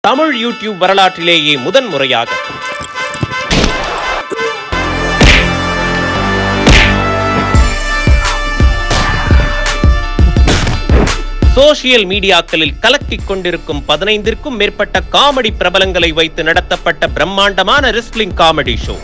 Tamil YouTube வரலாற்றிலேயே முதன்முறையாக social மீடியாக்களில் கலக்கிக் கொண்டிருக்கும் 15க்கும் மேற்பட்ட காமெடி பிரபலங்களை வைத்து நடத்தப்பட்ட பிரம்மாண்டமான ரெஸ்லிங் காமெடி ஷோ.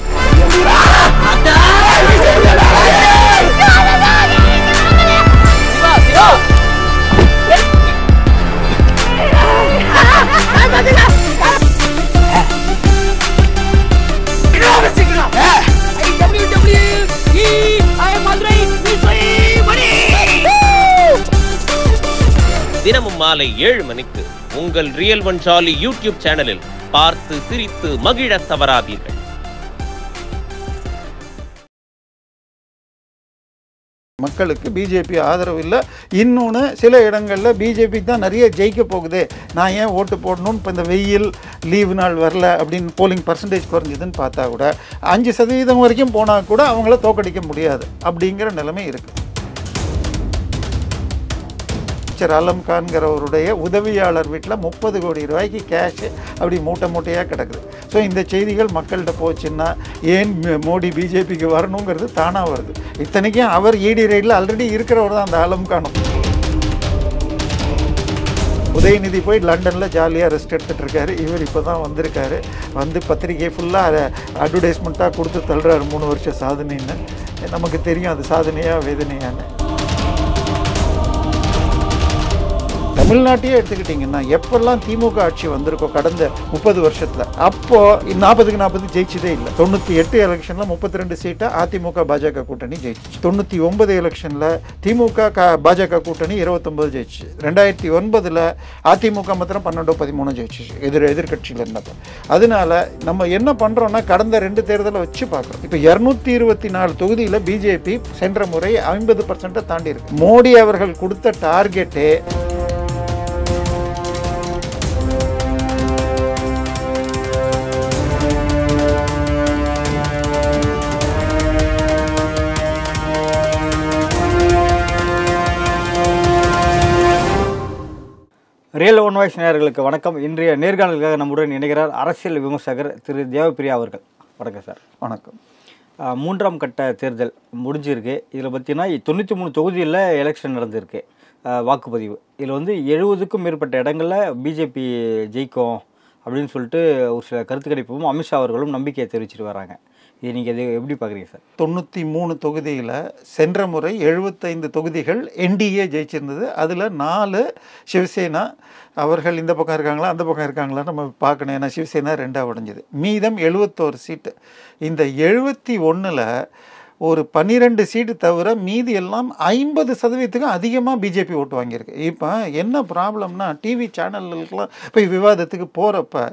தினமும் மாலை 7 மணிக்கு உங்கள் ரியல் ஒன் ஜாலி யூடியூப் சேனலில் பார்த்து சிரித்து மகிழ தவறாதீர்கள். மக்களுக்கு பிஜேபி ஆதரவு இல்லை. இன்னொன்று, சில இடங்களில் பிஜேபி தான் நிறைய ஜெயிக்க போகுது, நான் ஏன் ஓட்டு போடணும்னு இப்போ இந்த வெயில் லீவு நாள் வரல அப்படின்னு போலிங் பர்சன்டேஜ் குறைஞ்சிதுன்னு பார்த்தா கூட 5% வரைக்கும் போனால் கூட அவங்கள தோக்கடிக்க முடியாது அப்படிங்கிற நிலைமை இருக்குது. ஆலம் கான்கிறவருடைய உதவியாளர் வீட்டில் 30 கோடி ரூபாய்க்கு கேஷ் அப்படி மூட்டை மூட்டையாக கிடக்குது. ஸோ இந்த செய்திகள் மக்கள்கிட்ட போச்சுன்னா ஏன் மோடி பிஜேபிக்கு வரணுங்கிறது தானாக வருது. இத்தனைக்கும் அவர் இடி ரைடில் ஆல்ரெடி இருக்கிறவர் தான் அந்த ஆலம் கானும். உதயநிதி போய் லண்டனில் ஜாலியாக ரெஸ்ட் எடுத்துகிட்டு இருக்காரு. இவர் இப்போ தான் வந்திருக்காரு. வந்து பத்திரிகை ஃபுல்லாக அட்வர்டைஸ்மெண்ட்டாக கொடுத்து தள்ளுறாரு 3 வருஷம் சாதனைன்னு. நமக்கு தெரியும் அது சாதனையாக வேதனையான்னு. தமிழ்நாட்டையே எடுத்துக்கிட்டிங்கன்னா எப்பெல்லாம் திமுக ஆட்சி வந்திருக்கோ கடந்த 30 வருஷத்தில், அப்போது 40க்கு 40 ஜெயிச்சதே இல்லை. 98 எலெக்ஷனில் 32 சீட்டை அதிமுக பாஜக கூட்டணி ஜெயிச்சு. 99 எலெக்ஷனில் திமுக பாஜக கூட்டணி 29 ஜெயிச்சு. 2009 அதிமுக மாத்திரம் 12-13 ஜெயிச்சு எதிர்கட்சியில் இருந்தப்போ. அதனால நம்ம என்ன பண்ணுறோன்னா கடந்த 2 தேர்தலை வச்சு பார்க்குறோம். இப்போ 224 தொகுதியில் பிஜேபி சென்ற முறை 50% தாண்டி இருக்கு. மோடி அவர்கள் கொடுத்த டார்கெட்டே ரியல் ஒன் வாய்ஸ் நேயர்களுக்கு வணக்கம். இன்றைய நேர்காணலுக்காக நம்முடன் இணைகிறார் அரசியல் விமர்சகர் திரு தேவப்பிரியா அவர்கள். வணக்கம் சார். வணக்கம். 3ஆம் கட்ட தேர்தல் முடிஞ்சிருக்கு. இதில் பார்த்தீங்கன்னா 93 தொகுதியில் எலெக்ஷன் நடந்திருக்கு, வாக்குப்பதிவு. இதில் வந்து 70க்கும் மேற்பட்ட இடங்களில் பிஜேபி ஜெயிக்கும் அப்படின்னு சொல்லிட்டு ஒரு சில கருத்து கணிப்பும் அமித்ஷா அவர்களும் நம்பிக்கையை தெரிவிச்சிட்டு வராங்க. இது நீங்கள் இது எப்படி பார்க்குறீங்க சார்? 93 தொகுதியில் சென்ற முறை 75 தொகுதிகள் என்டிஏ ஜெயிச்சிருந்தது. அதில் 4 சிவசேனா அவர்கள் இந்த பக்கம் இருக்காங்களா அந்த பக்கம் இருக்காங்களா நம்ம பார்க்கணும். ஏன்னா சிவசேனா 2ஆக உடைஞ்சிது. மீதம் 71 சீட்டு. இந்த 71ல் ஒரு 12 சீட்டு தவிர மீதி எல்லாம் 50% அதிகமாக பிஜேபி ஓட்டு வாங்கியிருக்கு. இப்போ என்ன ப்ராப்ளம்னா, டிவி சேனல்களுக்கெல்லாம் போய் விவாதத்துக்கு போகிறப்ப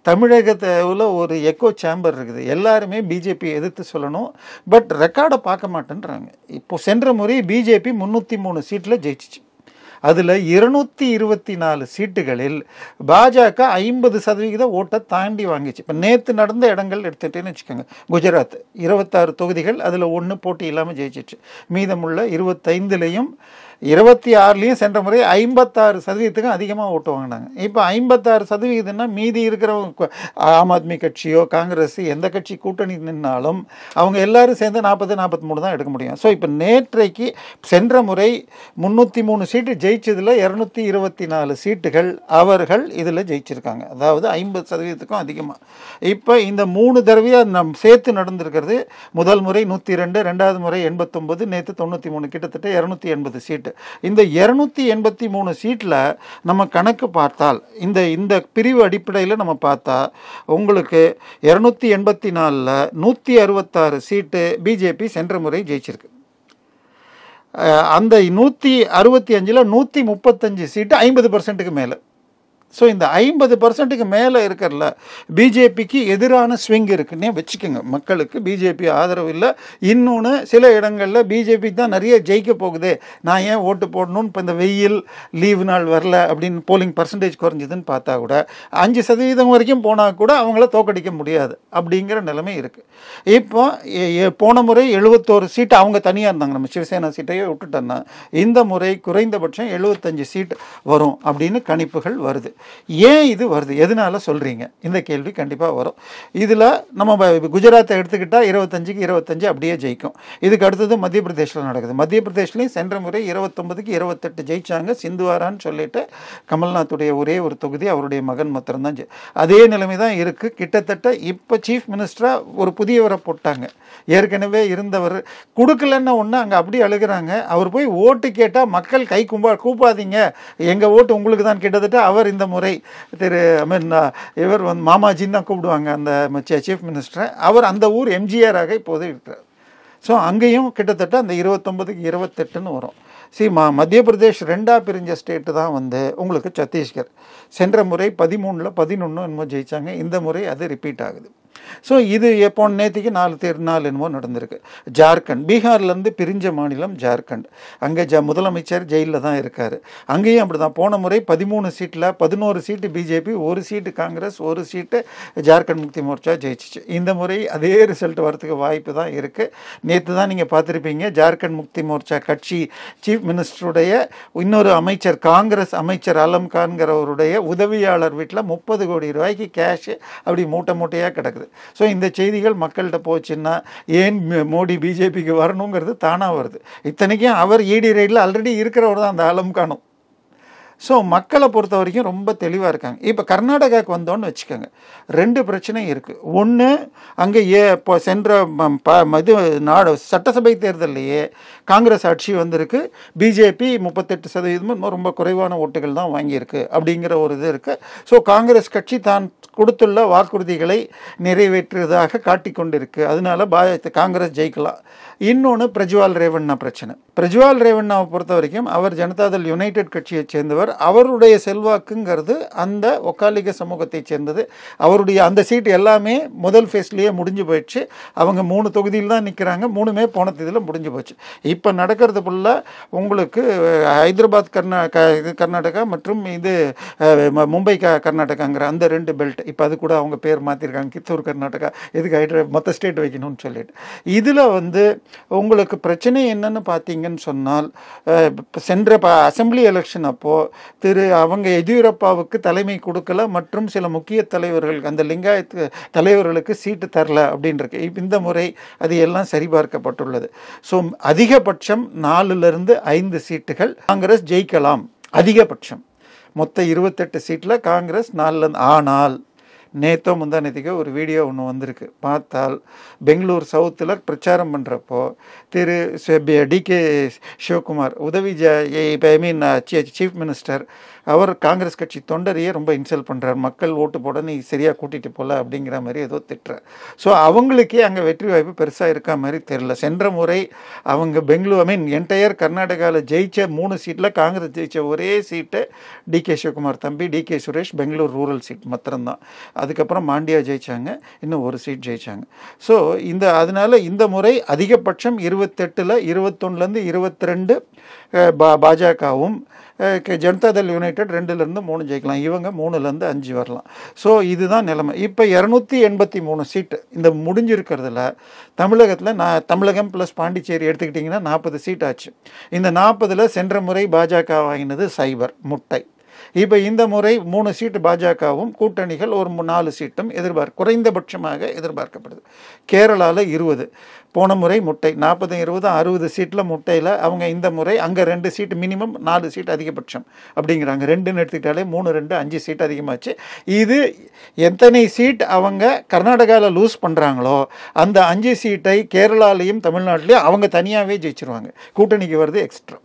தமிழகத்தில் ஒரு எக்கோ சேம்பர் இருக்குது. எல்லாருமே பிஜேபி எதிர்த்து சொல்லணும், பட் ரெக்கார்டை பார்க்க மாட்டேன்றாங்க. இப்போது சென்ற முறை பிஜேபி 303 சீட்டில் ஜெயிச்சிச்சு. அதில் 224 சீட்டுகளில் பாஜக 50% ஓட்டை தாண்டி வாங்கிச்சு. இப்போ நேற்று நடந்த இடங்கள் எடுத்துகிட்டேன்னு வச்சுக்கோங்க. குஜராத் 26 தொகுதிகள், அதில் 1 போட்டி இல்லாமல் ஜெயிச்சிச்சு. மீதமுள்ள 25லையும் 26லையும் சென்ற முறை 56% அதிகமாக ஓட்டு வாங்கினாங்க. இப்போ 56%னா மீதி இருக்கிறவங்க ஆம் ஆத்மி கட்சியோ காங்கிரஸ் எந்த கட்சி கூட்டணி நின்னாலும் அவங்க எல்லாரும் சேர்ந்து 40-43 தான் எடுக்க முடியும். ஸோ இப்போ நேற்றைக்கு சென்ற முறை 303 சீட்டு ஜெயிச்சதில் 224 சீட்டுகள் அவர்கள் இதில் ஜெயிச்சிருக்காங்க. அதாவது 50%க்கும் அதிகமாக. இப்போ இந்த 3 தடவையாக நம் சேர்த்து நடந்திருக்கிறது. முதல் முறை 102, 2வது முறை 89, நேற்று 93, கிட்டத்தட்ட 280 சீட்டு. இந்த 283 சீட்டில் நம்ம கணக்கு பார்த்தால் இந்த பிரிவு அடிப்படையில் நம்ம பார்த்தா உங்களுக்கு 284ல் 166 சீட்டு பிஜேபி சென்ற முறை ஜெயிச்சிருக்கு. அந்த 165ல் 135 சீட்டு 50%க்கு மேலே. ஸோ இந்த 50%க்கு மேலே இருக்கிறல பிஜேபிக்கு எதிரான ஸ்விங் இருக்குன்னே வச்சுக்கோங்க. மக்களுக்கு பிஜேபி ஆதரவு இல்லை. இன்னொன்று, சில இடங்களில் பிஜேபி தான் நிறைய ஜெயிக்க போகுது, நான் ஏன் ஓட்டு போடணும்னு இப்போ இந்த வெயில் லீவு நாள் வரல அப்படின்னு போலிங் பர்சன்டேஜ் குறைஞ்சிதுன்னு பார்த்தா கூட 5% வரைக்கும் போனால் கூட அவங்கள தோக்கடிக்க முடியாது அப்படிங்கிற நிலைமை இருக்குது. இப்போ போன முறை 71 சீட்டு அவங்க தனியாக இருந்தாங்க, நம்ம சிவசேனா சீட்டையே விட்டுட்டோன்னா இந்த முறை குறைந்தபட்சம் 75 சீட் வரும் அப்படின்னு கணிப்புகள் வருது. ஏன் இது வருது, எதனால சொல்கிறீங்க, இந்த கேள்வி கண்டிப்பாக வரும். இதில் நம்ம குஜராத்தை எடுத்துக்கிட்டால் 25க்கு 25 அப்படியே ஜெயிக்கும். இதுக்கு அடுத்தது மத்திய பிரதேசில் நடக்குது. மத்திய பிரதேஷ்லையும் சென்ற முறை 29க்கு 28 ஜெயிச்சாங்க. சிந்துவாரான்னு சொல்லிட்டு கமல்நாத்துடைய ஒரே ஒரு தொகுதி அவருடைய மகன் மாத்திரம்தான் அதே நிலைமை தான் இருக்குது. கிட்டத்தட்ட இப்போ சீஃப் மினிஸ்டராக ஒரு புதியவரை போட்டாங்க. ஏற்கனவே இருந்தவர் கொடுக்கலன்னு ஒன்று அங்கே அப்படி அழுகிறாங்க. அவர் போய் ஓட்டு கேட்டால் மக்கள் கை கூப்பாதீங்க, எங்கள் ஓட்டு உங்களுக்கு தான். கிட்டத்தட்ட அவர் இந்த முறை இவர் மாமாஜின்னு தான் கூப்பிடுவாங்க அந்த சீஃப் மினிஸ்டரை. அவர் அந்த ஊர் எம்ஜிஆராக இப்போது இருக்கிறார். ஸோ அங்கேயும் கிட்டத்தட்ட அந்த 29க்கு 28ன்னு வரும். மத்திய பிரதேஷ் 2ஆக பிரிஞ்ச ஸ்டேட்டு தான் உங்களுக்கு சத்தீஸ்கர். சென்ற முறை 13ல் 11 என்னமோ ஜெயிச்சாங்க. இந்த முறை அது ரிப்பீட் ஆகுது. ஸோ இது எப்போ நேற்றுக்கு 4 என்னமோ நடந்திருக்கு. ஜார்க்கண்ட், பீகார்லேருந்து பிரிஞ்ச மாநிலம் ஜார்க்கண்ட். அங்கே முதலமைச்சர் ஜெயிலில் தான் இருக்கார். அங்கேயும் அப்படி தான். போன முறை 13 சீட்டில் 11 சீட்டு பிஜேபி, 1 சீட்டு காங்கிரஸ், 1 சீட்டு ஜார்க்கண்ட் முக்தி மோர்ச்சா ஜெயிச்சிச்சு. இந்த முறை அதே ரிசல்ட் வரதுக்கு வாய்ப்பு தான் இருக்குது. நேற்று தான் நீங்கள் பார்த்துருப்பீங்க, ஜார்க்கண்ட் முக்தி மோர்ச்சா கட்சி சீஃப் மினிஸ்டருடைய இன்னொரு அமைச்சர், காங்கிரஸ் அமைச்சர் அலம் கான்கிறவருடைய உதவியாளர் வீட்டில் 30 கோடி ரூபாய்க்கு கேஷ் அப்படி மூட்டை மூட்டையாக கிடக்குது. ஸோ இந்த செய்திகள் மக்கள்கிட்ட போச்சுன்னா ஏன் மோடி பிஜேபிக்கு வரணுங்கிறது தானாக வருது. இத்தனைக்கும் அவர் இடி ரைடில் ஆல்ரெடி இருக்கிறவர் தான் அந்த அலம் கானும். ஸோ மக்களை பொறுத்த வரைக்கும் ரொம்ப தெளிவாக இருக்காங்க. இப்போ கர்நாடகாவுக்கு வந்தோன்னு வச்சுக்கோங்க, 2 பிரச்சனை இருக்குது. ஒன்று, அங்கே இப்போ சென்ற இது சட்டசபை தேர்தலையே காங்கிரஸ் ஆட்சி வந்திருக்கு, பிஜேபி 38% ரொம்ப குறைவான ஓட்டுகள் தான் வாங்கியிருக்கு அப்படிங்கிற ஒரு இது இருக்குது. ஸோ காங்கிரஸ் கட்சி தான் கொடுத்துள்ள வாக்குறுதிகளை நிறைவேற்றுவதாக காட்டிக்கொண்டிருக்கு. அதனால காங்கிரஸ் ஜெயிக்கலாம். இன்னொன்று பிரஜ்வால் ரேவண்ணா பிரச்சனை. பிரஜ்வால் ரேவண்ணாவை பொறுத்த வரைக்கும் அவர் ஜனதாதள் யுனைடெட் கட்சியை சேர்ந்தவர். அவருடைய செல்வாக்குங்கிறது அந்த ஒக்காலிக சமூகத்தை சேர்ந்தது. அவருடைய அந்த சீட் எல்லாமே முதல் ஃபேஸ்லேயே முடிஞ்சு போயிடுச்சு. அவங்க 3 தொகுதியில் தான் நிற்கிறாங்க. 3மே போன தேதியில் முடிஞ்சு போச்சு. இப்போ நடக்கிறது ஃபுல்லாக உங்களுக்கு ஹைதராபாத் கர்நாடகா மற்றும் இது மும்பை கர்நாடகாங்கிற அந்த 2 பெல்ட். இப்போ அது கூட அவங்க பேர் மாற்றிருக்காங்க, கித்தூர் கர்நாடகா. எதுக்கு மொத்த ஸ்டேட் வைக்கணும்னு சொல்லிட்டு. இதில் உங்களுக்கு பிரச்சனை என்னன்னு பார்த்தீங்கன்னு சொன்னால், சென்ற அசம்பிளி எலெக்ஷன் அப்போது அவங்க எதியூரப்பாவுக்கு தலைமை கொடுக்கல மற்றும் சில முக்கிய தலைவர்கள் அந்த லிங்காயத்து தலைவர்களுக்கு சீட்டு தரல அப்படின்றது. இந்த முறை அது எல்லாம் சரிபார்க்கப்பட்டுள்ளது. ஸோ அதிகபட்சம் 4லிருந்து 5 சீட்டுகள் காங்கிரஸ் ஜெயிக்கலாம். அதிகபட்சம் மொத்த 28 சீட்டில் காங்கிரஸ் 4. ஆனால் நேற்றோ முந்தானத்துக்கு ஒரு வீடியோ ஒன்று வந்திருக்கு. பார்த்தால் பெங்களூர் சவுத்தில் பிரச்சாரம் பண்ணுறப்போ டிகே சிவகுமார் உதவி சீஃப் மினிஸ்டர் அவர் காங்கிரஸ் கட்சி தொண்டரையே ரொம்ப இன்சல்ட் பண்ணுறார். மக்கள் ஓட்டு போட நீ சரியாக கூட்டிகிட்டு போகல அப்படிங்கிற மாதிரி ஏதோ திட்டுறார். ஸோ அவங்களுக்கே அங்கே வெற்றி வாய்ப்பு பெருசாக இருக்கா மாதிரி தெரில. சென்ற முறை அவங்க பெங்களூர் என்டையர் கர்நாடகாவில் ஜெயிச்ச 3 சீட்டில் காங்கிரஸ் ஜெயிச்ச ஒரே சீட்டு டிகே சிவகுமார் தம்பி DK Suresh Bengaluru rural seat மாத்திரம்தான். அதுக்கப்புறம் மாண்டியா ஜெயிச்சாங்க, இன்னும் 1 சீட் ஜெயிச்சாங்க. ஸோ அதனால இந்த முறை அதிகபட்சம் 28ல் 21லேருந்து 22 பாஜகவும் ஜனதாதள் யுனைடெட் 2லேருந்து 3 ஜெயிக்கலாம். இவங்க 3லேருந்து 5 வரலாம். ஸோ இதுதான் நிலைமை. இப்போ 283 சீட்டு இந்த முடிஞ்சிருக்கிறதுல தமிழகத்தில் தமிழகம் ப்ளஸ் பாண்டிச்சேரி எடுத்துக்கிட்டிங்கன்னா 40 சீட் ஆச்சு. இந்த 40ல் சென்ற முறை பாஜக வாங்கினது 0 முட்டை. இப்போ இந்த முறை 3 சீட்டு பாஜகவும் கூட்டணிகள் ஒரு 4 சீட்டும் குறைந்தபட்சமாக எதிர்பார்க்கப்படுது. கேரளாவில் 20, போன முறை முட்டை 40, 20, 60 சீட்டில் முட்டையில் அவங்க இந்த முறை அங்கே 2 சீட்டு மினிமம் 4 சீட் அதிகபட்சம் அப்படிங்கிறாங்க. 2ன்னு எடுத்துக்கிட்டாலே 3, 2, 5 சீட் அதிகமாச்சு. இது எத்தனை சீட் அவங்க கர்நாடகாவில் லூஸ் பண்ணுறாங்களோ அந்த 5 சீட்டை கேரளாலையும் தமிழ்நாட்டிலையும் அவங்க தனியாகவே ஜெயிச்சிருவாங்க. கூட்டணிக்கு வருது எக்ஸ்ட்ரா.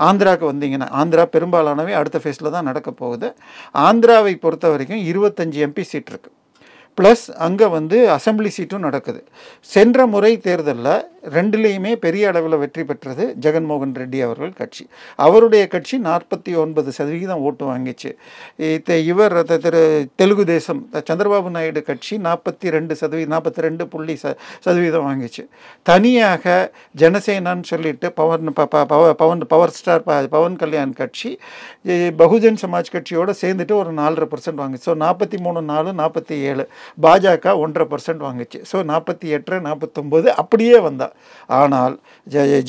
ஆந்திராவுக்கு வந்தீங்கன்னா ஆந்திரா பெரும்பாலானவை அடுத்த ஃபேஸில் தான் நடக்க போகுது. ஆந்திராவை பொறுத்த வரைக்கும் 25 எம்பி சீட் இருக்குது. ப்ளஸ் அங்கே அசம்பிளி சீட்டும் நடக்குது. சென்ற முறை தேர்தலில் 2லேயுமே பெரிய அளவில் வெற்றி பெற்றது ஜெகன்மோகன் ரெட்டி அவர்கள் கட்சி. அவருடைய கட்சி 49% ஓட்டு வாங்கிச்சு. இவர் தெலுங்கு தேசம் சந்திரபாபு நாயுடு கட்சி 42% வாங்கிச்சு. தனியாக ஜனசேனான்னு சொல்லிட்டு பவர் ஸ்டார் பவன் கல்யாண் கட்சி பகுஜன் சமாஜ் கட்சியோடு சேர்ந்துட்டு ஒரு 4.5% வாங்கிச்சு. ஸோ 43, 4, 47. பாஜக 1.5% வாங்கிச்சு. ஸோ 48, 49 அப்படியே வந்தா. ஆனால்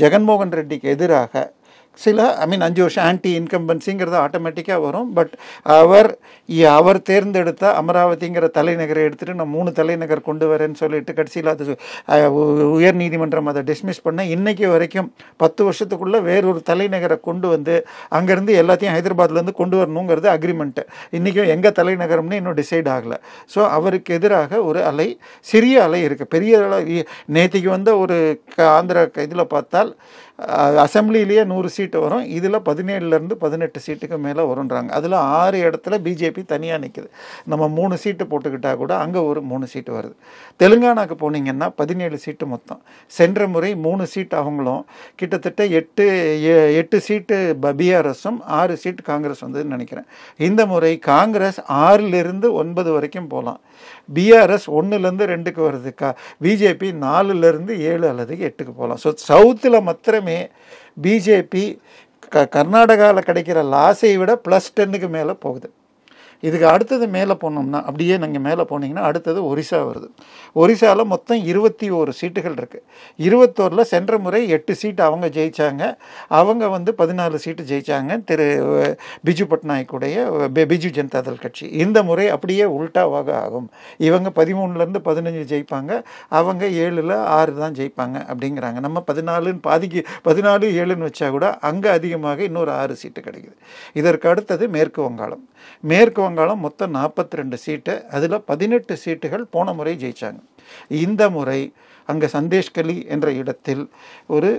ஜெகன்மோகன் ரெட்டிக்கு எதிராக சில 5 வருஷம் ஆன்டி இன்கம்பன்சிங்கிறது ஆட்டோமேட்டிக்காக வரும். பட் அவர் தேர்ந்தெடுத்த அமராவதிங்கிற தலைநகரை எடுத்துகிட்டு நான் 3 தலைநகர் கொண்டு வரேன்னு சொல்லிட்டு கடைசியில் அது உயர் நீதிமன்றம் அதை டிஸ்மிஸ் பண்ண இன்றைக்கி வரைக்கும் 10 வருஷத்துக்குள்ளே வேறொரு தலைநகரை கொண்டு வந்து அங்கேருந்து எல்லாத்தையும் ஹைதராபாத்லேருந்து கொண்டு வரணுங்கிறது அக்ரிமெண்ட்டு. இன்றைக்கும் எங்கே தலைநகரம்னு இன்னும் டிசைட் ஆகலை. ஸோ அவருக்கு எதிராக ஒரு அலை, சிறிய அலை இருக்குது. பெரிய அலை நேற்றுக்கு வந்த ஒரு ஆந்திரா இதில் பார்த்தால் அசம்பிளிலேயே 100 சீட்டு வரும். இதில் 17லேருந்து 18 சீட்டுக்கு மேலே வருன்றாங்க. அதில் 6 இடத்துல பிஜேபி தனியாக நிற்குது. நம்ம 3 சீட்டு போட்டுக்கிட்டால் கூட அங்கே ஒரு 3 சீட்டு வருது. தெலுங்கானாக்கு போனீங்கன்னா 17 சீட்டு மொத்தம். சென்ற முறை 3 சீட்டு அவங்களும், கிட்டத்தட்ட 8 சீட்டு பிஆர்எஸும் 6 சீட்டு காங்கிரஸ் வந்ததுன்னு நினைக்கிறேன். இந்த முறை காங்கிரஸ் 6லேருந்து 9 வரைக்கும் போகலாம். பிஆர்எஸ் 1லேருந்து 2க்கு வருதுக்கா. பிஜேபி 4லேருந்து 7 அல்லது 8க்கு போகலாம். ஸோ சவுத்தில் மாத்திரமே பிஜேபி கர்நாடகாவில் கிடைக்கிற லாஸை விட +10க்கு மேலே போகுது. இதுக்கு அடுத்தது மேலே போனோம்னா, அப்படியே நீங்கள் மேலே போனீங்கன்னா அடுத்தது ஒரிசா வருது. ஒரிசாவில் மொத்தம் 21 சீட்டுகள் இருக்குது. 21ல் சென்ற முறை 8 சீட்டு அவங்க ஜெயித்தாங்க. அவங்க 14 சீட்டு ஜெயித்தாங்க திரு பிஜு பட்நாயக்குடைய பிஜு ஜனதாதள் கட்சி. இந்த முறை அப்படியே உல்டாவாக ஆகும். இவங்க 13லேருந்து 15 ஜெயிப்பாங்க, அவங்க 7ல் 6 தான் ஜெயிப்பாங்க அப்படிங்கிறாங்க. நம்ம 14ன்னு பாதிக்கு 14, 7ன்னு வச்சா கூட அங்கே அதிகமாக இன்னொரு 6 சீட்டு கிடைக்குது. இதற்கு அடுத்தது மேற்கு வங்காளம். மேற்கு வங்காளம் மொத்தம் 42 சீட்டு. அதில் 18 சீட்டுகள் போன முறை ஜெயித்தாங்க. இந்த முறை அங்கே சந்தேஷ்கலி என்ற இடத்தில் ஒரு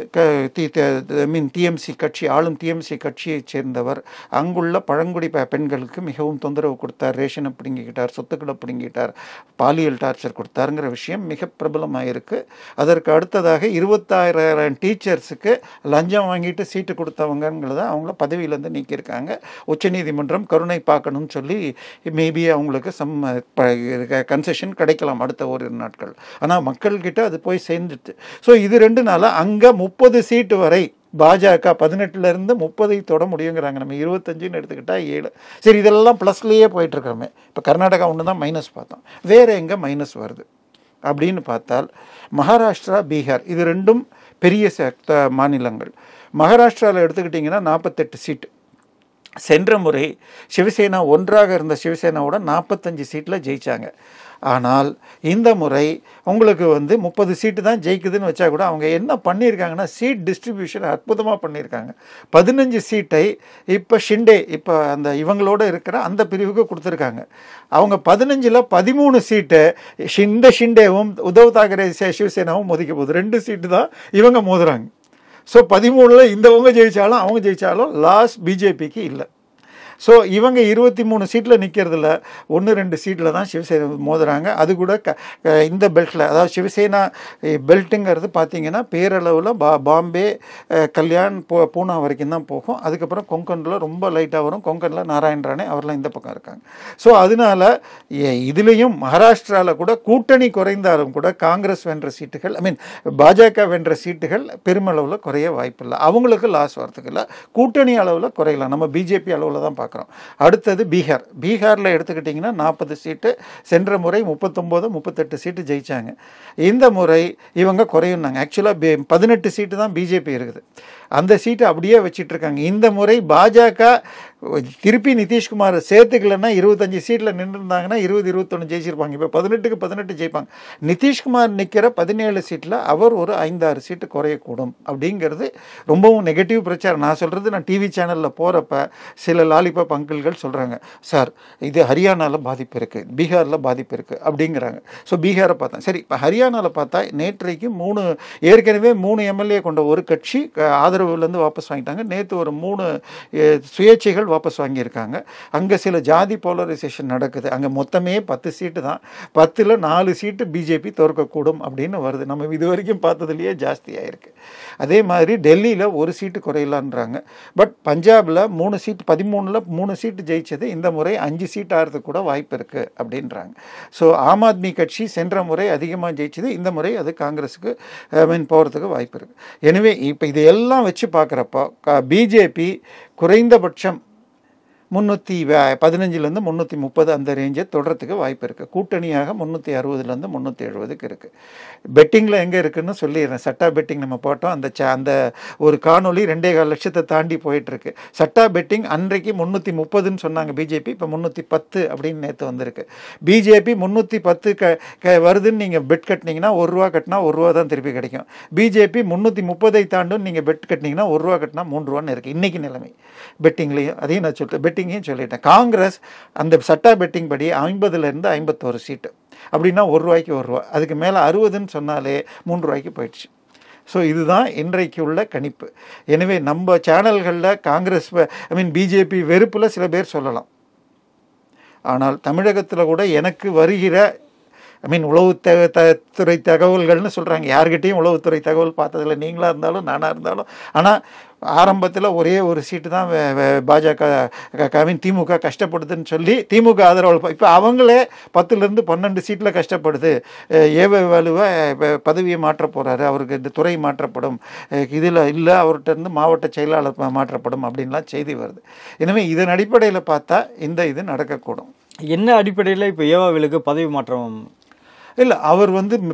டிஎம்சி கட்சி, ஆளும் டிஎம்சி கட்சியைச் சேர்ந்தவர் அங்குள்ள பழங்குடி பெண்களுக்கு மிகவும் தொந்தரவு கொடுத்தார், ரேஷனை பிடுங்கிக்கிட்டார், சொத்துக்களை பிடுங்கிட்டார், பாலியல் டார்ச்சர் கொடுத்தாருங்கிற விஷயம் மிக பிரபலமாக இருக்குது. அதற்கு அடுத்ததாக 26,000 டீச்சர்ஸுக்கு லஞ்சம் வாங்கிட்டு சீட்டு கொடுத்தவங்கிறத அவங்கள பதவியிலேருந்து நீக்கியிருக்காங்க. உச்சநீதிமன்றம் கருணை பார்க்கணும்னு சொல்லி மேபி அவங்களுக்கு கன்செஷன் கிடைக்கலாம் அடுத்த ஒரு நாட்கள். ஆனால் மக்கள்கிட்ட அது போய் சேர்ந்துட்டு. ஸோ இது 2 நாளாக அங்கே 30 சீட்டு வரை பாஜக 18லேருந்து 30 தொட முடியுங்கிறாங்க. நம்ம 25ன்னு எடுத்துக்கிட்டால் 7. சரி, இதெல்லாம் ப்ளஸ்லேயே போயிட்டுருக்கோமே. இப்போ கர்நாடகா ஒன்று தான் மைனஸ் பார்த்தோம். வேறு எங்கே மைனஸ் வருது அப்படின்னு பார்த்தால் மகாராஷ்டிரா, பீகார் இது 2ம் பெரிய மாநிலங்கள். மகாராஷ்டிராவில் எடுத்துக்கிட்டிங்கன்னா 48 சீட்டு. சென்ற முறை சிவசேனா ஒன்றாக இருந்த சிவசேனாவோட 45 சீட்டில் ஜெயித்தாங்க. ஆனால் இந்த முறை உங்களுக்கு 30 சீட்டு தான் ஜெயிக்குதுன்னு வச்சா கூட அவங்க என்ன பண்ணியிருக்காங்கன்னா சீட் டிஸ்ட்ரிபியூஷன் அற்புதமாக பண்ணியிருக்காங்க. 15 சீட்டை இப்போ ஷிண்டே, இப்போ அந்த இவங்களோட இருக்கிற அந்த பிரிவுக்கு கொடுத்துருக்காங்க. அவங்க 15ல் 13 சீட்டு ஷிண்டேவும் உத்தவ் தாக்கரே சிவசேனாவும் மோதிக்க போகுது. 2 சீட்டு தான் இவங்க மோதுறாங்க. ஸோ 13ல் இந்தவங்க ஜெயித்தாலும் அவங்க ஜெயித்தாலும் லாஸ் பிஜேபிக்கு இல்லை. ஸோ இவங்க 23 சீட்டில் நிற்கிறதுல 1-2 சீட்டில் தான் சிவசேனா மோதுறாங்க. அது கூட இந்த பெல்ட்டில், அதாவது சிவசேனா பெல்ட்டுங்கிறது பார்த்திங்கன்னா பேரளவில் பாம்பே, கல்யாண், பூனா வரைக்கும் தான் போகும். அதுக்கப்புறம் கொங்கனில் ரொம்ப லைட்டாக வரும். கொங்கனில் நாராயண் ராணே அவர்லாம் இந்த பக்கம் இருக்காங்க. ஸோ அதனால் இதுலேயும் மகாராஷ்டிராவில் கூட கூட்டணி குறைந்தாலும் கூட காங்கிரஸ் வென்ற சீட்டுகள், பாஜக வென்ற சீட்டுகள் பெருமளவில் குறைய வாய்ப்பில்லை. அவங்களுக்கு லாஸ் வரத்துக்கு இல்லை, கூட்டணி அளவில் குறையலாம். நம்ம பிஜேபி அளவில் தான் பார்க்குறோம். அடுத்தது பீகார். பீகாரில் எடுத்துக்கிட்டிங்கன்னா 40 சீட்டு. சென்ற முறை 39, 38 சீட்டு ஜெயித்தாங்க. இந்த முறை இவங்க குறையுன்னாங்க. ஆக்சுவலாக 18 சீட்டு தான் பிஜேபி இருக்குது. அந்த சீட்டை அப்படியே வச்சிட்ருக்காங்க. இந்த முறை பாஜக திருப்பி நிதிஷ்குமார் சேர்த்துக்கலன்னா 25 சீட்டில் நின்றுருந்தாங்கன்னா 20-21 ஜெயிச்சிருப்பாங்க. இப்போ 18க்கு 18 ஜெயிப்பாங்க. நிதிஷ்குமார் நிற்கிற 17 சீட்டில் அவர் ஒரு 5-6 சீட்டு குறையக்கூடும் அப்படிங்கிறது ரொம்பவும் நெகட்டிவ் பிரச்சாரம். நான் சொல்கிறது, நான் டிவி சேனலில் போகிறப்ப சில லாலிபாப் அங்கிள்கள் சொல்கிறாங்க, சார் இது ஹரியானாவில் பாதிப்பு இருக்குது, பீகாரில் பாதிப்பு இருக்குது அப்படிங்கிறாங்க. ஸோ பீகாரை பார்த்தேன். சரி, இப்போ ஹரியானாவில் பார்த்தா நேற்றைக்கு ஏற்கனவே 3 எம்எல்ஏ கொண்ட ஒரு கட்சி ஆதரவுலேருந்து வாபஸ் வாங்கிட்டாங்க. நேற்று ஒரு 3 சுயேட்சைகள் வாபஸ் வாங்கியிருக்காங்க. அங்கே சில ஜாதி போலரைசேஷன் நடக்குது. அங்கே மொத்தமே 10 சீட்டு தான். 10ல் 4 சீட்டு பிஜேபி தோற்கக்கூடும் அப்படின்னு வருது. நம்ம இது வரைக்கும் பார்த்ததுலேயே ஜாஸ்தியாக இருக்குது. அதே மாதிரி டெல்லியில் 1 சீட்டு குறையலான்றாங்க. பட் பஞ்சாபில் 3 சீட்டு, 13ல் 3 சீட்டு ஜெயிச்சது இந்த முறை 5 சீட் ஆகிறதுக்கு கூட வாய்ப்பு இருக்குது அப்படின்றாங்க. ஸோ ஆம் ஆத்மி கட்சி சென்ற முறை அதிகமாக ஜெயிச்சது, இந்த முறை அது காங்கிரஸுக்கு போகிறதுக்கு வாய்ப்பு இருக்குது. எனவே இப்போ இதையெல்லாம் வச்சு பார்க்குறப்போ பிஜேபி குறைந்தபட்சம் 315 330 அந்த ரேஞ்சை தொடரத்துக்கு வாய்ப்பு இருக்குது. கூட்டணியாக 360 370 இருக்குது. பெட்டிங்கில் எங்கே இருக்குன்னு சொல்லிடுறேன். சட்டா பெட்டிங் நம்ம போட்டோம். அந்த ஒரு காணொலி 2.25 லட்சத்தை தாண்டி போயிட்டுருக்கு. சட்டா பெட்டிங் அன்றைக்கு 330ன்னு சொன்னாங்க பிஜேபி, இப்போ 310 அப்படின்னு நேற்று வந்திருக்கு. பிஜேபி 310 வருதுன்னு நீங்கள் பெட் கட்டினீங்கன்னா ₹1 கட்டினா ₹1 தான் திருப்பி கிடைக்கும். பிஜேபி 330 தாண்டும் நீங்கள் பெட் கட்டினீங்கன்னா ₹1 கட்டினா ₹3 இருக்குது இன்றைக்கி நிலைமை. பெட்டிங்லேயும் அதையும் நான் சொல்லிட்டேன், பெட்டிங்கையும் சொல்லிட்டேன். காங்கிரஸ் அந்த சட்டா பெட்டிங் படி 50லேருந்து 51 சீட்டு, அப்படின்னா ₹1க்கு ₹1. அதுக்கு மேலே 60ன்னு சொன்னாலே ₹3 போயிடுச்சு. ஸோ இதுதான் இன்றைக்கு உள்ள கணிப்பு. எனவே நம்ம சேனல்களில் காங்கிரஸ் பிஜேபி வெறுப்பில் சில பேர் சொல்லலாம். ஆனால் தமிழகத்தில் கூட எனக்கு வருகிற உளவுத்துறை தகவல்கள்னு சொல்கிறாங்க. யார்கிட்டையும் உளவுத்துறை தகவல் பார்த்ததில்ல, நீங்களாக இருந்தாலும் நானாக இருந்தாலும். ஆனால் ஆரம்பத்தில் ஒரே ஒரு சீட்டு தான் பாஜக திமுக கஷ்டப்படுதுன்னு சொல்லி திமுக ஆதரவு, இப்போ அவங்களே 10லேருந்து 12 சீட்டில் கஷ்டப்படுது. ஏவலுவை பதவியை மாற்ற போகிறாரு, அவருக்கு இந்த துறை மாற்றப்படும், இதில் இல்லை அவர்கிட்ட இருந்து மாவட்ட செயலாளர் மாற்றப்படும் அப்படின்லாம் செய்தி வருது. எனவே இதன் அடிப்படையில் பார்த்தா இது நடக்கக்கூடும். என்ன அடிப்படையில் இப்போ ஏவாவேலுக்கு பதவி மாற்றம்? இல்லை, அவர்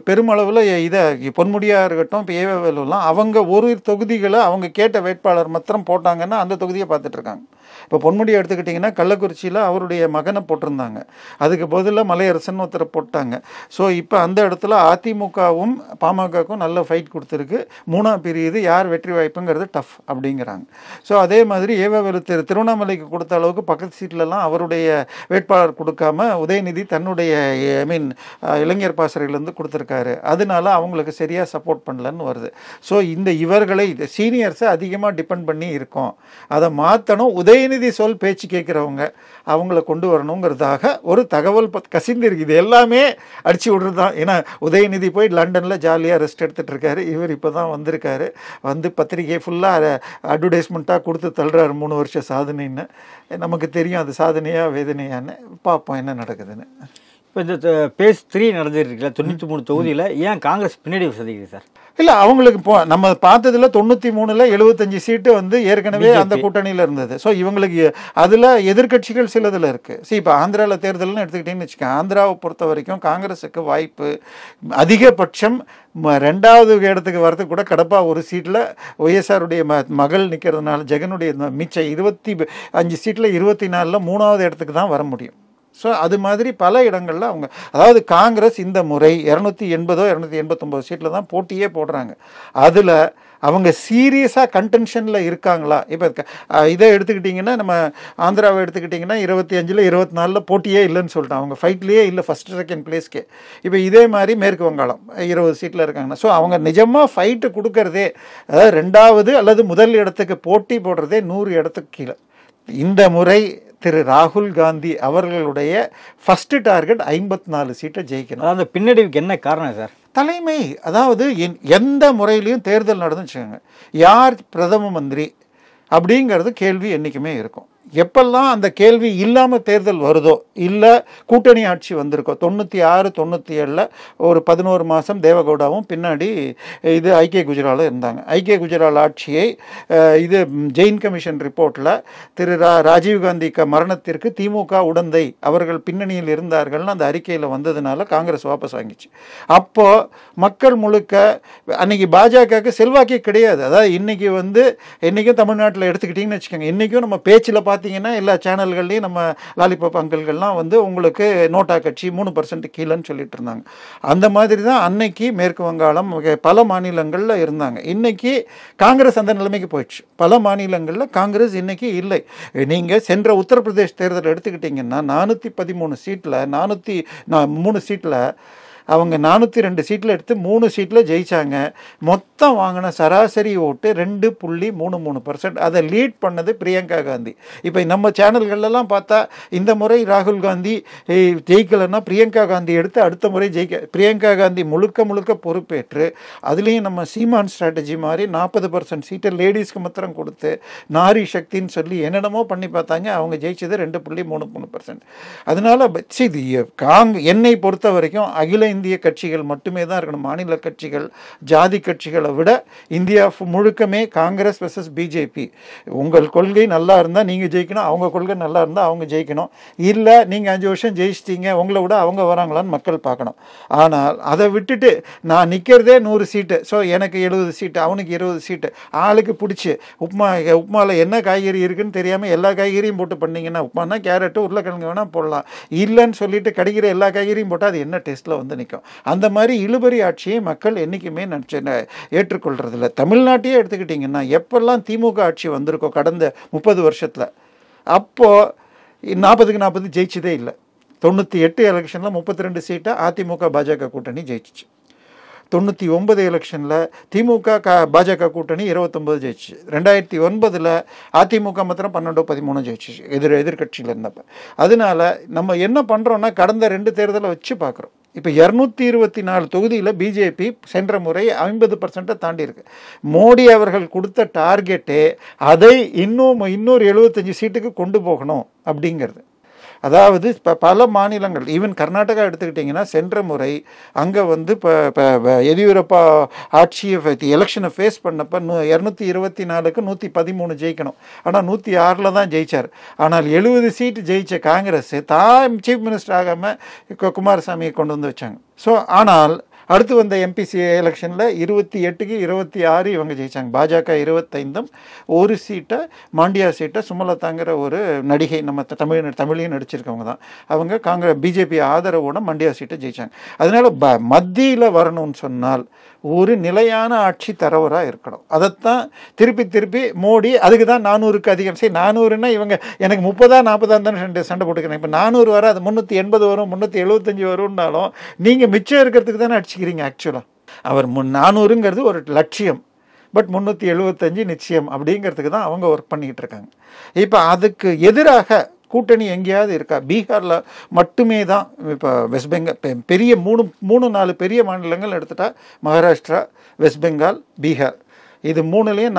பெருமளவில் இதை பொன்முடியாக இருக்கட்டும், இப்போ ஏவேவேலாம் அவங்க ஒரு தொகுதிகளை அவங்க கேட்ட வேட்பாளர் மாத்திரம் போட்டாங்கன்னா அந்த தொகுதியை பார்த்துட்ருக்காங்க. இப்போ பொன்முடியை எடுத்துக்கிட்டிங்கன்னா கள்ளக்குறிச்சியில் அவருடைய மகனை போட்டிருந்தாங்க, அதுக்கு பதிலாக மலையரசன் ஒருத்தரை போட்டாங்க. ஸோ இப்போ அந்த இடத்துல அதிமுகவும் பாமகவுக்கும் நல்ல ஃபைட் கொடுத்துருக்கு. 3ஆம் பிரியுது, யார் வெற்றி வாய்ப்புங்கிறது டஃப் அப்படிங்கிறாங்க. ஸோ அதே மாதிரி ஏவேவேலு திருவண்ணாமலைக்கு கொடுத்த அளவுக்கு பக்கத்து சீட்லலாம் அவருடைய வேட்பாளர் கொடுக்காம உதயநிதி தன்னுடைய இளைஞர் பாசறையிலேருந்து கொடுத்துருக்காரு. அதனால அவங்களுக்கு சரியாக சப்போர்ட் பண்ணலன்னு வருது. ஸோ இவர்களை சீனியர்ஸை அதிகமாக டிபெண்ட் பண்ணி இருக்கோம், அதை மாற்றணும். உதயநிதி சொல் பேச்சு கேட்குறவங்க அவங்கள கொண்டு வரணுங்கிறதாக ஒரு தகவல் கசிந்து இருக்குது. இது எல்லாமே அடிச்சு விடுறது தான். ஏன்னா உதயநிதி போய் லண்டனில் ஜாலியாக ரெஸ்ட் எடுத்துகிட்டு இருக்காரு. இவர் இப்போ தான் வந்திருக்காரு, பத்திரிகை ஃபுல்லாக அட்வர்டைஸ்மெண்ட்டாக கொடுத்து தள்ளுறாரு 3 வருஷ சாதனைன்னு. நமக்கு தெரியும் அது சாதனையா வேதனையான்னு. பார்ப்போம் என்ன நடக்குதுன்னு. இப்போ இந்த பேஸ் 3 நடந்துருக்குல்ல 93 தொகுதியில், ஏன் காங்கிரஸ் பின்னாடி சதிக்குது சார்? இல்லை, அவங்களுக்கு நம்ம பார்த்ததில் 93ல் 75 சீட்டு ஏற்கனவே அந்த கூட்டணியில் இருந்தது. ஸோ இவங்களுக்கு அதில் எதிர்கட்சிகள் சிலதில் இருக்குது. இப்போ ஆந்திராவில் தேர்தல்னு எடுத்துக்கிட்டீங்கன்னு வச்சுக்கோங்க. ஆந்திராவை பொறுத்த வரைக்கும் காங்கிரஸுக்கு வாய்ப்பு அதிகபட்சம் 2வது இடத்துக்கு வரதுக்கு கூட கடப்பா ஒரு சீட்டில் ஒய்எஸ்ஆருடைய மகள் நிற்கிறதுனால ஜெகனுடைய மிச்சம் 25 சீட்டில் 24ல் 3வது இடத்துக்கு தான் வர முடியும். ஸோ அது மாதிரி பல இடங்களில் அவங்க, அதாவது காங்கிரஸ் இந்த முறை 280 289 சீட்டில் தான் போட்டியே போடுறாங்க. அதில் அவங்க சீரியஸாக கண்டென்ஷனில் இருக்காங்களா? இப்போ இதை எடுத்துக்கிட்டிங்கன்னா, நம்ம ஆந்திராவை எடுத்துக்கிட்டிங்கன்னா 25ல் 24ல் போட்டியே இல்லைன்னு சொல்லிட்டாங்க. அவங்க ஃபைட்லேயே இல்லை, ஃபஸ்ட்டு செகண்ட் பிளேஸ்க்கே. இப்போ இதே மாதிரி மேற்கு வங்காளம் 20 சீட்டில் இருக்காங்கன்னா, ஸோ அவங்க நிஜமாக ஃபைட்டு கொடுக்கறதே, அதாவது 2வது அல்லது முதல் இடத்துக்கு போட்டி போடுறதே 100 இடத்துக்கு கீழே. இந்த முறை திரு ராகுல் காந்தி அவர்களுடைய ஃபர்ஸ்ட் டார்கெட் 54 சீட்டை ஜெயிக்கணும். அந்த பின்னடைவுக்கு என்ன காரணம் சார்? தலைமை. அதாவது எந்த முறையிலையும் தேர்தல் நடந்துச்சுங்க, யார் பிரதம மந்திரி அப்படிங்கிறது கேள்வி என்றைக்குமே இருக்கும். எப்பெல்லாம் அந்த கேள்வி இல்லாமல் தேர்தல் வருதோ, இல்லை கூட்டணி ஆட்சி வந்திருக்கோ, 96 97ல் ஒரு 11 மாதம் தேவகவுடாவும் பின்னாடி ஐக்கிய குஜராலில் இருந்தாங்க. ஐக்கிய குஜரால் ஆட்சியை ஜெயின் கமிஷன் ரிப்போர்ட்டில் திரு ராஜீவ்காந்தி மரணத்திற்கு திமுக உடந்தை, அவர்கள் பின்னணியில் இருந்தார்கள்னு அந்த அறிக்கையில் வந்ததுனால காங்கிரஸ் வாபஸ் வாங்கிச்சு. அப்போது மக்கள் முழுக்க அன்னைக்கு பாஜகவுக்கு செல்வாக்கே கிடையாது. அதாவது இன்னைக்கு என்றைக்கும் தமிழ்நாட்டில் எடுத்துக்கிட்டிங்கன்னு வச்சுக்கோங்க, இன்றைக்கும் நம்ம பேச்சில் பார்த்தீங்கன்னா எல்லா சேனல்கள்லையும் நம்ம லாலிபாப் அங்கல்கள்லாம் உங்களுக்கு நோட்டா கட்சி 3% கீழேன்னு சொல்லிட்டு இருந்தாங்க. அந்த மாதிரி தான் அன்னைக்கு மேற்கு வங்காளம் பல மாநிலங்களில் இருந்தாங்க. இன்னைக்கு காங்கிரஸ் அந்த நிலைமைக்கு போயிடுச்சு. பல மாநிலங்களில் காங்கிரஸ் இன்னைக்கு இல்லை. நீங்கள் சென்ற உத்தரப்பிரதேஷ் தேர்தல் எடுத்துக்கிட்டிங்கன்னா 413 சீட்டில் 403 சீட்டில் அவங்க 402 சீட்டில் எடுத்து 3 சீட்டில் ஜெயித்தாங்க. மொத்தம் வாங்கின சராசரி ஓட்டு 2.33%. அதை லீட் பண்ணது பிரியங்கா காந்தி. இப்போ நம்ம சேனல்கள்லாம் பார்த்தா இந்த முறை ராகுல் காந்தி ஜெயிக்கலைன்னா பிரியங்கா காந்தி எடுத்து அடுத்த முறை பிரியங்கா காந்தி முழுக்க பொறுப்பேற்று, அதுலேயும் நம்ம சீமான் ஸ்ட்ராட்டஜி மாதிரி 40% சீட்டை லேடிஸ்க்கு மாத்திரம் கொடுத்து நாரி சக்தின்னு சொல்லி என்னென்னமோ பண்ணி பார்த்தாங்க. அவங்க ஜெயிச்சது 2.33%. அதனால என்னை பொறுத்த வரைக்கும் அகில இந்திய கட்சிகள் மட்டுமே தான் இருக்கணும். மாநில கட்சிகள், ஜாதி கட்சிகளை விட இந்தியா முழுக்கமே காங்கிரஸ் வெர்சஸ் பிஜேபி. உங்கள் கொள்கை நல்லா இருந்தால் நீங்கள் ஜெயிக்கணும், அவங்க கொள்கை நல்லா இருந்தால் அவங்க ஜெயிக்கணும். இல்லை நீங்கள் 5 வருஷம் ஜெயிச்சிட்டீங்க, உங்களை விட அவங்க வராங்களான்னு மக்கள் பார்க்கணும். ஆனால் அதை விட்டுட்டு நான் நிற்கிறதே 100 சீட்டு, ஸோ எனக்கு 70 சீட்டு, அவனுக்கு 20 சீட்டு, ஆளுக்கு பிடிச்சி உப்புமாவில் என்ன காய்கறி இருக்குன்னு தெரியாமல் எல்லா காய்கறியும் போட்டு பண்ணிங்கன்னா, உப்புமானா கேரட்டு உருளைக்கிழங்கு வேணால் போடலாம், இல்லைன்னு சொல்லிட்டு கிடைக்கிற எல்லா காய்கறியும் போட்டால் அது என்ன டேஸ்ட்டில் வந்து நிற்கும். அந்த மாதிரி இழுபறி ஆட்சியை மக்கள் என்றைக்குமே ஏற்றுக்கொள்றதில்ல. தமிழ்நாட்டையே எடுத்துக்கிட்டிங்கன்னா எப்பெல்லாம் திமுக ஆட்சி வந்திருக்கோ கடந்த 30 வருஷத்தில், அப்போது 40க்கு 40 ஜெயிச்சதே இல்லை. 98 எலெக்ஷனில் 32 சீட்டை அதிமுக பாஜக கூட்டணி ஜெயிச்சிச்சு. 99 எலெக்ஷனில் திமுக பாஜக கூட்டணி 29 ஜெயிச்சு. 2009 அதிமுக மாத்திரம் 12-13 ஜெயிச்சிச்சு எதிர்கட்சியில் இருந்தப்ப. அதனால நம்ம என்ன பண்ணுறோன்னா கடந்த 2 தேர்தலை வச்சு பார்க்குறோம். இப்போ 224 தொகுதியில் பிஜேபி சென்ற முறை 50% தாண்டி இருக்கு. மோடி அவர்கள் கொடுத்த டார்கெட்டே அதை இன்னொரு 75 சீட்டுக்கு கொண்டு போகணும் அப்படிங்கிறது. அதாவது இப்போ பல மாநிலங்கள், ஈவன் கர்நாடகா எடுத்துக்கிட்டிங்கன்னா சென்ற முறை அங்கே வந்து இப்போ எதியூரப்பா ஆட்சியை எலெக்ஷனை ஃபேஸ் பண்ணப்போ 224க்கு 113 ஜெயிக்கணும். ஆனால் 106 தான் ஜெயித்தார். ஆனால் 70 சீட்டு ஜெயித்த காங்கிரஸ் தான் சீஃப் மினிஸ்டர் ஆகாமல் குமாரசாமியை கொண்டு வந்து வச்சாங்க. ஸோ ஆனால் அடுத்து வந்த எம்பிசி எலெக்ஷனில் 28க்கு 26 இவங்க ஜெயித்தாங்க. பாஜக 25, ஒரு சீட்டை மாண்டியா சீட்டை சுமலதாங்கிற ஒரு நடிகை, நம்ம தமிழையும் நடிச்சிருக்கவங்க தான், அவங்க பிஜேபி ஆதரவோட மாண்டியா சீட்டை ஜெயித்தாங்க. அதனால் மத்தியில் வரணும்னு சொன்னால் ஒரு நிலையான ஆட்சி தரவராக இருக்கணும். அதைத்தான் திருப்பி மோடி அதுக்கு தான் 400க்கு அதிகம். சரி, 400ன்னா இவங்க எனக்கு 30-40 தானே சண்டை போட்டுக்கிறேன். இப்போ 400 வர அது 380 வரும், 375 வரும்னாலும் நீங்கள் மிச்சம் இருக்கிறதுக்கு தானே அடிச்சுக்கிறீங்க. ஆக்சுவலாக அவர் 400ங்கிறது ஒரு லட்சியம், பட் 375 நிச்சயம் அப்படிங்கிறதுக்கு தான் அவங்க ஒர்க் பண்ணிக்கிட்டு இருக்காங்க. இப்போ அதுக்கு எதிராக கூட்டணி எங்கேயாவது இருக்கா? பீகாரில் மட்டுமே தான். இப்போ வெஸ்ட் பெங்கால் பெரிய 3-4 பெரிய மாநிலங்கள் எடுத்துட்டா மகாராஷ்டிரா, வெஸ்ட் பெங்கால், பீகார், இது 3லேயும்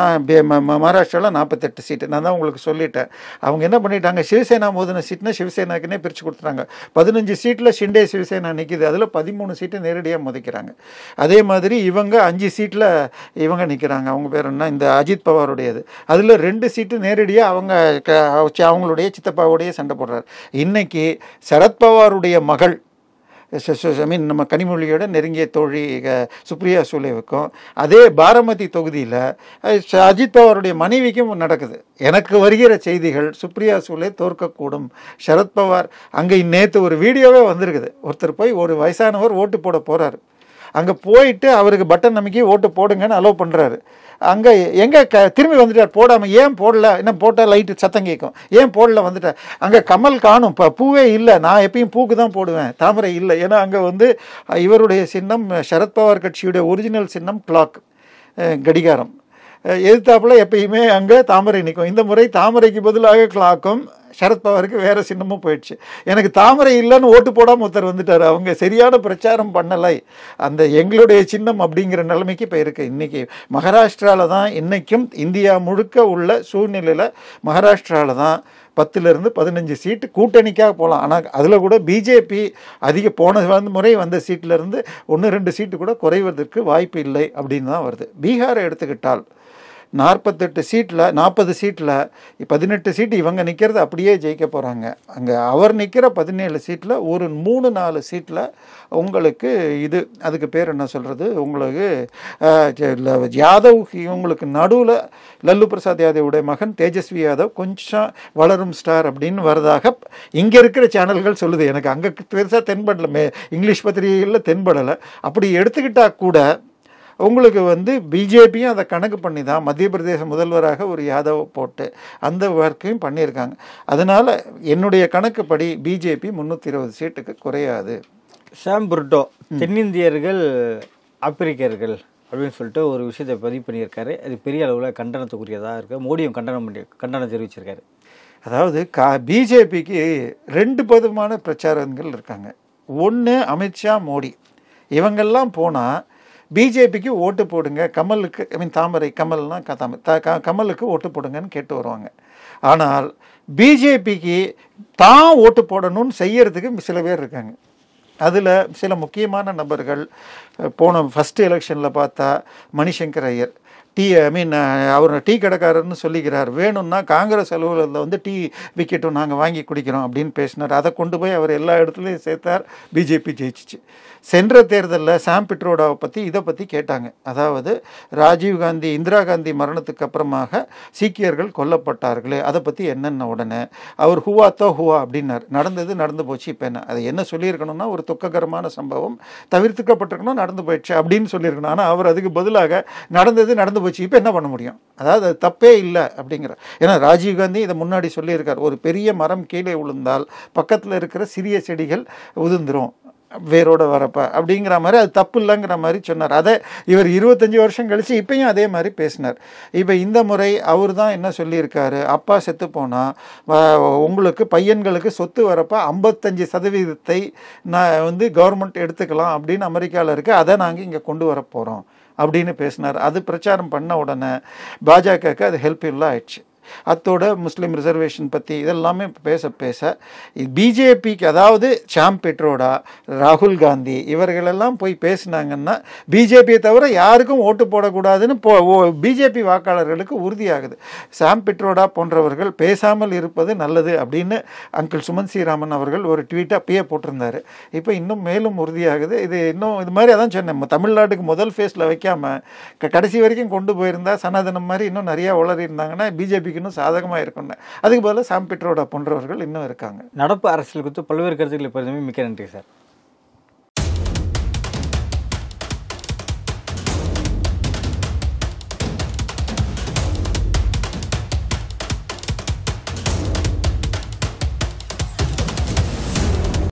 மகாராஷ்டிராவில் 48 சீட்டு. நான் தான் உங்களுக்கு சொல்லிட்டேன். அவங்க என்ன பண்ணிட்டாங்க, சிவசேனா மோதின சீட்னா சிவசேனாக்குன்னே பிரித்து கொடுத்துட்டாங்க. 15 சீட்டில் ஷிண்டே சிவசேனா நிற்கிது, அதில் 13 சீட்டு நேரடியாக மோதிக்கிறாங்க. அதே மாதிரி இவங்க 5 சீட்டில் இவங்க நிற்கிறாங்க. அவங்க பேர் என்ன, இந்த அஜித் பவாருடையது, அதில் 2 சீட்டு நேரடியாக அவங்களுடைய சித்தப்பாவுடைய சண்டை போடுறாரு. இன்னைக்கு சரத்பவாருடைய மகள் நம்ம கனிமொழியோட நெருங்கிய தோழி சுப்ரியா சூலேவுக்கும் அதே பாரமதி தொகுதியில் அஜித் பவாருடைய மனைவிக்கும் நடக்குது. எனக்கு வருகிற செய்திகள் சுப்ரியா சூலே தோற்கக்கூடும். சரத்பவார் அங்கே நேற்று ஒரு வீடியோவே வந்திருக்குது. ஒருத்தர் போய் ஒரு வயசானவர் ஓட்டு போட போகிறாரு. அங்கே போயிட்டு அவருக்கு பட்டன் நம்பிக்கை ஓட்டு போடுங்கன்னு அலோவ் பண்ணுறாரு. அங்கே எங்கே திரும்பி வந்துட்டார். போடாமல் ஏன் போடல, என்ன போட்டால் லைட்டு சத்தம் கேட்கும், ஏன் போடல வந்துட்டார். அங்கே கமல் காணும், இப்போ பூவே இல்லை. நான் எப்பயும் பூக்கு தான் போடுவேன், தாமரை இல்லை. ஏன்னா அங்கே வந்து இவருடைய சின்னம், சரத்பவார் கட்சியுடைய ஒரிஜினல் சின்னம் கிளாக், கடிகாரம். எதிர்த்தாப்புல எப்பயுமே அங்கே தாமரை நிற்கும். இந்த முறை தாமரைக்கு பதிலாக கிளாக்கும், சரத்பவாருக்கு வேறு சின்னமும் போயிடுச்சு. எனக்கு தாமரை இல்லைன்னு ஓட்டு போடாமல் ஒருத்தர் வந்துட்டார். அவங்க சரியான பிரச்சாரம் பண்ணலை. அந்த எங்களுடைய சின்னம் அப்படிங்கிற நிலைமைக்கு இப்போ இருக்குது. இன்றைக்கி மகாராஷ்டிராவில் தான், இன்றைக்கும் இந்தியா முழுக்க உள்ள சூழ்நிலையில் மகாராஷ்டிராவில் தான் 10லேருந்து 15 சீட்டு கூட்டணிக்காக போகலாம். ஆனால் அதில் கூட பிஜேபி போன முறை வந்த சீட்டிலேருந்து 1-2 சீட்டு கூட குறைவதற்கு வாய்ப்பு இல்லை அப்படின்னு தான் வருது. பீகாரை எடுத்துக்கிட்டால் 48 சீட்டில் 40 சீட்டில் 18 சீட்டு இவங்க நிற்கிறது அப்படியே ஜெயிக்க போகிறாங்க. அங்கே அவர் நிற்கிற 17 சீட்டில் ஒரு 3-4 சீட்டில் உங்களுக்கு அதுக்கு பேர் என்ன சொல்கிறது, உங்களுக்கு யாதவ், இவங்களுக்கு நடுவில் லல்லு பிரசாத் யாதவுடைய மகன் தேஜஸ்வி யாதவ் கொஞ்சம் வளரும் ஸ்டார் அப்படின்னு வரதாக இங்கே இருக்கிற சேனல்கள் சொல்லுது. எனக்கு அங்கே பெருசாக தென்படலை, இங்கிலீஷ் பத்திரிகைகளில் தென்படலை. அப்படி எடுத்துக்கிட்டால் கூட உங்களுக்கு வந்து பிஜேபியும் அதை கணக்கு பண்ணி தான் மத்திய பிரதேச முதல்வராக ஒரு யாதவ் போட்டு அந்த ஒர்க்கையும் பண்ணியிருக்காங்க. அதனால் என்னுடைய கணக்குப்படி பிஜேபி 320 சீட்டுக்கு குறையாது. சாம் புருட்டோ தென்னிந்தியர்கள் ஆப்பிரிக்கர்கள் அப்படின்னு சொல்லிட்டு ஒரு விஷயத்தை பதிவு பண்ணியிருக்காரு. அது பெரிய அளவில் கண்டனத்துக்குரியதாக இருக்குது. மோடியும் கண்டனம் தெரிவிச்சிருக்காரு. அதாவது பிஜேபிக்கு 2 விதமான பிரச்சாரங்கள் இருக்காங்க. ஒன்று அமித்ஷா, மோடி, இவங்கெல்லாம் போனால் பிஜேபிக்கு ஓட்டு போடுங்க, கமலுக்கு, தாமரை, கமல்னா கமலுக்கு ஓட்டு போடுங்கன்னு கேட்டு வருவாங்க. ஆனால் பிஜேபிக்கு தான் ஓட்டு போடணும்னு செய்யறதுக்கு சில பேர் இருக்காங்க. அதில் சில முக்கியமான நபர்கள் போன ஃபஸ்ட்டு எலெக்ஷனில் பார்த்தா மணிசங்கர் ஐயர் அவர் டீ கடைக்காரர்னு சொல்லிக்கிறார், வேணும்னா காங்கிரஸ் அலுவலகத்தில் வந்து டீ விக்கெட்டும் நாங்கள் வாங்கி குடிக்கிறோம் அப்படின்னு பேசினார். அதை கொண்டு போய் அவர் எல்லா இடத்துலையும் சேர்த்தார், பிஜேபி ஜெயிச்சிச்சு. சென்ற தேர்தலில் சாம் பிட்ரோடாவை பற்றி இதை பற்றி கேட்டாங்க. அதாவது ராஜீவ்காந்தி இந்திரா காந்தி மரணத்துக்கு அப்புறமாக சீக்கியர்கள் கொல்லப்பட்டார்களே அதை பற்றி என்னென்ன உடனே அவர் ஹுவா அப்படின்னார். நடந்து போச்சு. இப்போ அது என்ன சொல்லியிருக்கணும்னா ஒரு துக்ககரமான சம்பவம் தவிர்த்துக்கப்பட்டிருக்கணும், நடந்து போயிடுச்சு அப்படின்னு சொல்லியிருக்கணும். ஆனால் அவர் அதுக்கு பதிலாக நடந்து போச்சு, இப்போ என்ன பண்ண முடியும், அதாவது அது தப்பே இல்லை அப்படிங்கிற. ஏன்னா ராஜீவ்காந்தி இதை முன்னாடி சொல்லியிருக்கார், ஒரு பெரிய மரம் கீழே விழுந்தால் பக்கத்தில் இருக்கிற சிறிய செடிகள் உதிர்ந்துரும் வேரோட வரப்ப அப்படிங்கிற மாதிரி, அது தப்பு இல்லைங்கிற மாதிரி சொன்னார். அதை இவர் 25 வருஷம் கழித்து இப்பயும் அதே மாதிரி பேசினார். இப்போ இந்த முறை அவர் தான் என்ன சொல்லியிருக்காரு, அப்பா செத்து போனால் உங்களுக்கு பையன்களுக்கு சொத்து வரப்போ 55% நான் வந்து கவர்மெண்ட் எடுத்துக்கலாம் அப்படின்னு அமெரிக்காவில் இருக்குது, அதை நாங்கள் இங்கே கொண்டு வர போகிறோம் அப்படின்னு பேசினார். அது பிரச்சாரம் பண்ண உடனே பாஜகவுக்கு அது ஹெல்ப்ஃபுல்லாக ஆயிடுச்சு. அத்தோட முஸ்லீம் ரிசர்வேஷன் பற்றி இதெல்லாமே பேச பிஜேபிக்கு, அதாவது சாம் பிட்ரோடா, ராகுல் காந்தி இவர்களெல்லாம் போய் பேசினாங்கன்னா பிஜேபியை தவிர யாருக்கும் ஓட்டு போடக்கூடாதுன்னு பிஜேபி வாக்காளர்களுக்கு உறுதியாகுது. சாம் பிட்ரோடா போன்றவர்கள் பேசாமல் இருப்பது நல்லது அப்படின்னு அங்கிள் சுமன் ஸ்ரீராமன் அவர்கள் ஒரு ட்வீட் அப்பயே போட்டிருந்தாரு. இப்போ இன்னும் மேலும் உறுதியாகுது. இது மாதிரி அதான் சொன்னேன், தமிழ்நாட்டுக்கு முதல் ஃபேஸில் வைக்காமல் கடைசி வரைக்கும் கொண்டு போயிருந்தா சனாதனம் மாதிரி இன்னும் நிறையா உளறி இருந்தாங்கன்னா பிஜேபி இன்னும் சாதகமாக இருக்கும்னு. அதுக்கு பதிலாக சாம் பிட்ரோடா போன்றவர்கள் இன்னும் இருக்காங்க. நடப்பு அரசியல் குறித்து பல்வேறு கருத்துக்களை மிக்க நன்றி சார்.